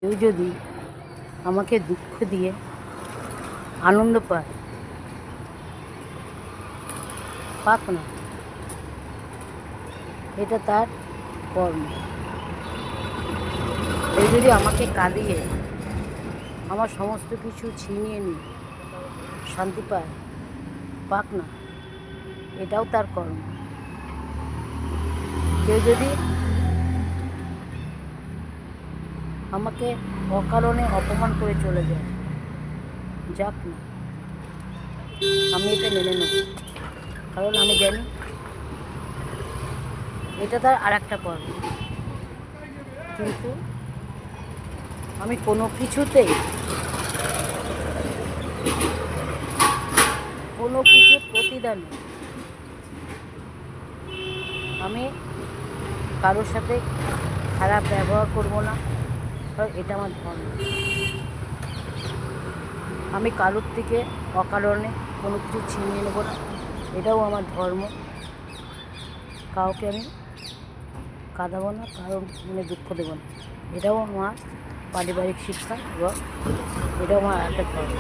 কেউ যদি আমাকে দুঃখ দিয়ে আনন্দ পায়, পাক না, এটা তার কর্ম। কেউ যদি আমাকে কাঁদিয়ে আমার সমস্ত কিছু ছিনিয়ে নিয়ে শান্তি পায়, পাক না, এটাও তার কর্ম। কেউ যদি আমাকে অকারণে অপমান করে চলে যায়, যাক না, আমি এটা মেনে নেব, কারণ আমি জানি এটা তার আর একটা কর্ম। কিন্তু আমি কোনো কিছুতেই কোনো কিছুর প্রতিদানে আমি কারোর সাথে খারাপ ব্যবহার করব না, কারণ এটা আমার ধর্ম। আমি কারোর থেকে অকারণে কোনো কিছু ছিনিয়ে নেব না, এটাও আমার ধর্ম। কাউকে আমি কাঁদাবো না, কারণ দুঃখ দেবো না, এটাও আমার পারিবারিক শিক্ষা এবং এটাও আমার একটা ধর্ম।